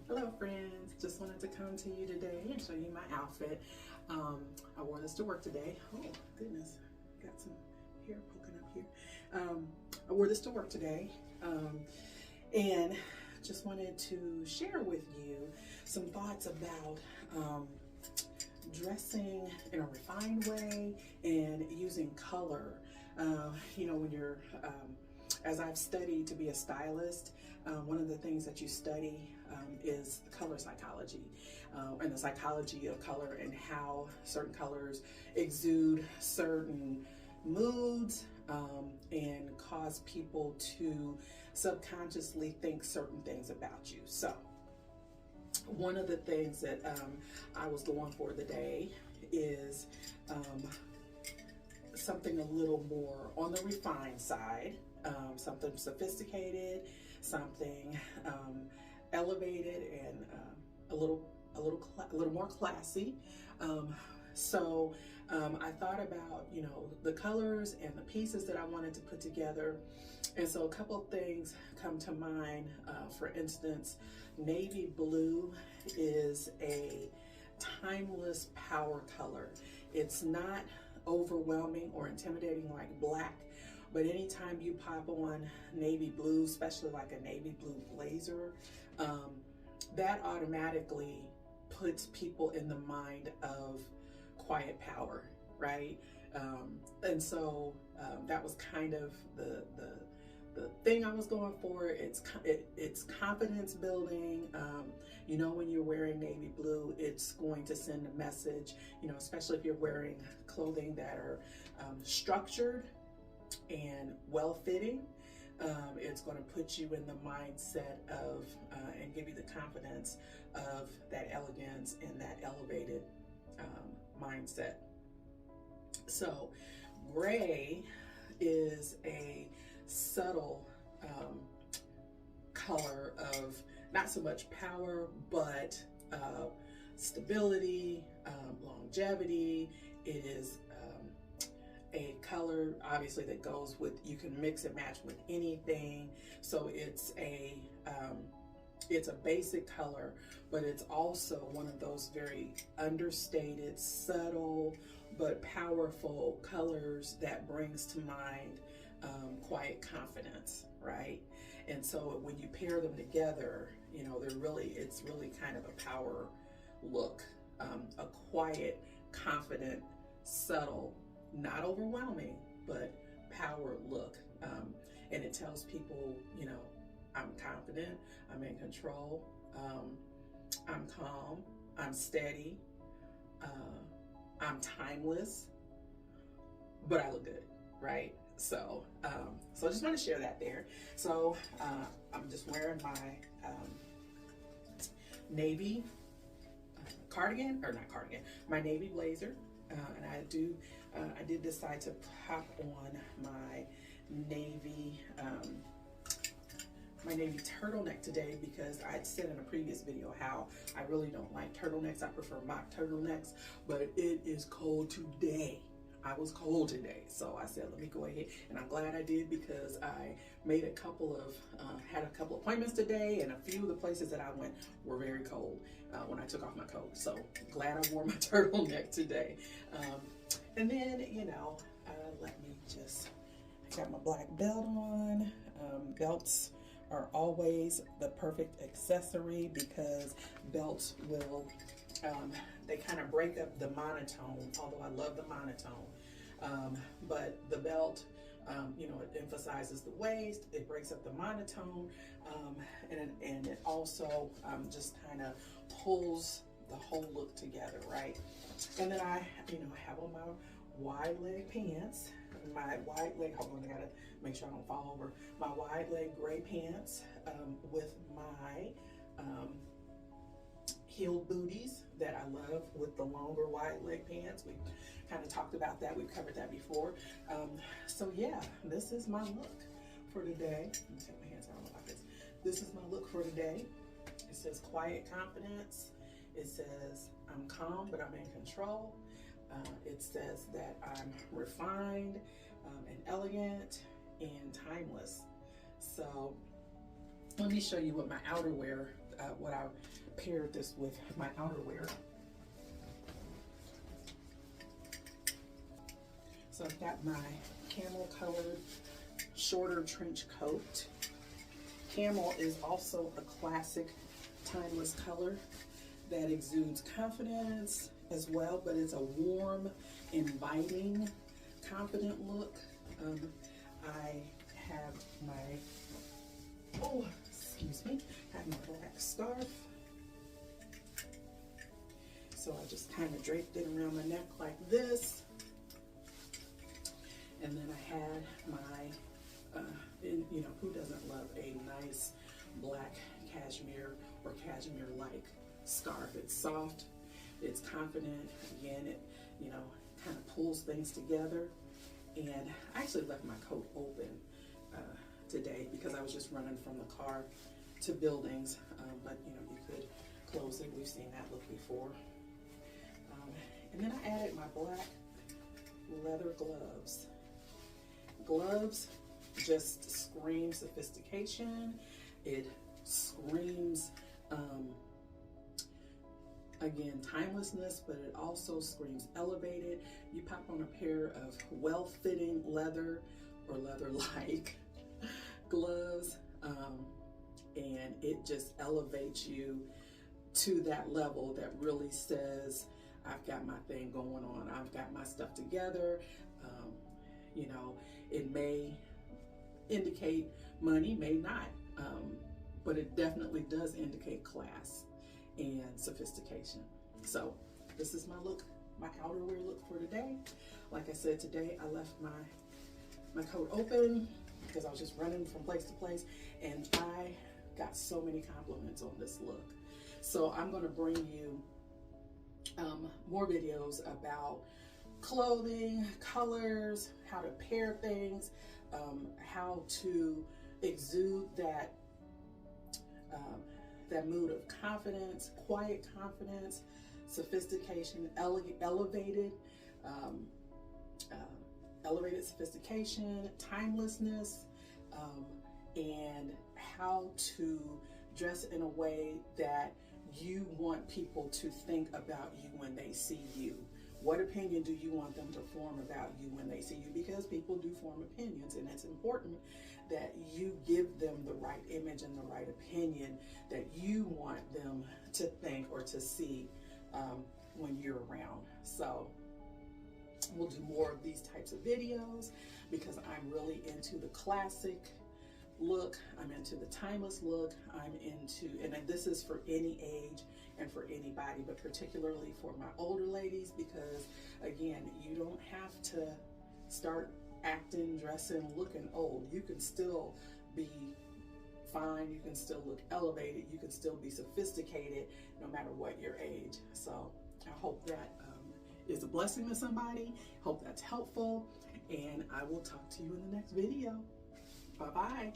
Hello friends, just wanted to come to you today and show you my outfit. I wore this to work today. Oh goodness, got some hair poking up here. I wore this to work today and just wanted to share with you some thoughts about dressing in a refined way and using color. You know, when you're, as I've studied to be a stylist, one of the things that you study is color psychology and the psychology of color and how certain colors exude certain moods and cause people to subconsciously think certain things about you. So one of the things that I was going for today is something a little more on the refined side, something sophisticated, something elevated, and a little more classy. So I thought about, you know, the colors and the pieces that I wanted to put together. And so a couple of things come to mind. For instance, navy blue is a timeless power color. It's not overwhelming or intimidating like black, but anytime you pop on navy blue, especially like a navy blue blazer, that automatically puts people in the mind of quiet power, right? And so that was kind of the thing I was going for. It's confidence building. You know, when you're wearing navy blue, it's going to send a message, you know, especially if you're wearing clothing that are structured and well-fitting. It's going to put you in the mindset of and give you the confidence of that elegance and that elevated mindset. So gray is a subtle color of not so much power, but stability, longevity. It is a color obviously that goes with, you can mix and match with anything. So it's a basic color, but it's also one of those very understated, subtle, but powerful colors that brings to mind quiet confidence, right? And so when you pair them together, you know, it's really kind of a power look, a quiet, confident, subtle, not overwhelming, but power look. And it tells people, you know, I'm confident, I'm in control, I'm calm, I'm steady, I'm timeless, but I look good, right? So so I just want to share that there. So I'm just wearing my navy cardigan, or not cardigan, my navy blazer, and I did decide to pop on my navy turtleneck today because I'd said in a previous video how I really don't like turtlenecks. I prefer mock turtlenecks, but it is cold today. I was cold today, so I said, let me go ahead, and I'm glad I did because I made had a couple of appointments today, and a few of the places that I went were very cold when I took off my coat. So glad I wore my turtleneck today. And then, you know, let me just, I got my black belt on. Belts are always the perfect accessory because belts will, they kind of break up the monotone, although I love the monotone. But the belt, you know, it emphasizes the waist, it breaks up the monotone, and it also just kind of pulls the whole look together, right? And then I, you know, have on my wide leg pants, my wide leg, hold on, I gotta make sure I don't fall over, my wide leg gray pants with my heeled booties that I love with the longer wide leg pants. We kind of talked about that, we've covered that before. So yeah, this is my look for today. Let me take my hands out like this. This is my look for today. It says quiet confidence. It says I'm calm, but I'm in control. It says that I'm refined and elegant and timeless. So let me show you what my outerwear what I paired this with my outerwear. So I've got my camel colored shorter trench coat. Camel is also a classic timeless color that exudes confidence as well, but it's a warm, inviting, confident look. I have my, oh, excuse me, I have my black scarf. So I just kind of draped it around my neck like this. And then I had my, you know, who doesn't love a nice black cashmere or cashmere-like scarf? It's soft, it's confident. Again, it, you know, kind of pulls things together. And I actually left my coat open today because I was just running from the car to buildings. But you know, you could close it. We've seen that look before. And then I added my black leather gloves. Gloves just scream sophistication. It screams, again, timelessness, but it also screams elevated. You pop on a pair of well-fitting leather or leather-like gloves, and it just elevates you to that level that really says, I've got my thing going on. I've got my stuff together. You know, it may indicate money, may not, but it definitely does indicate class and sophistication. So this is my look, my outerwear look for today. Like I said, today I left my coat open because I was just running from place to place, and I got so many compliments on this look. So I'm going to bring you more videos about clothing, colors, how to pair things, how to exude that that mood of confidence, quiet confidence, sophistication, elevated sophistication, timelessness, and how to dress in a way that you want people to think about you when they see you. What opinion do you want them to form about you when they see you? Because people do form opinions, and it's important that you give them the right image and the right opinion that you want them to think or to see when you're around. So we'll do more of these types of videos because I'm really into the classic look. I'm into the timeless look. I'm into, and this is for any age and for anybody, but particularly for my older ladies, because again, you don't have to start acting, dressing, looking old. You can still be fine. You can still look elevated. You can still be sophisticated no matter what your age. So I hope that is a blessing to somebody. Hope that's helpful, and I will talk to you in the next video. Bye-bye.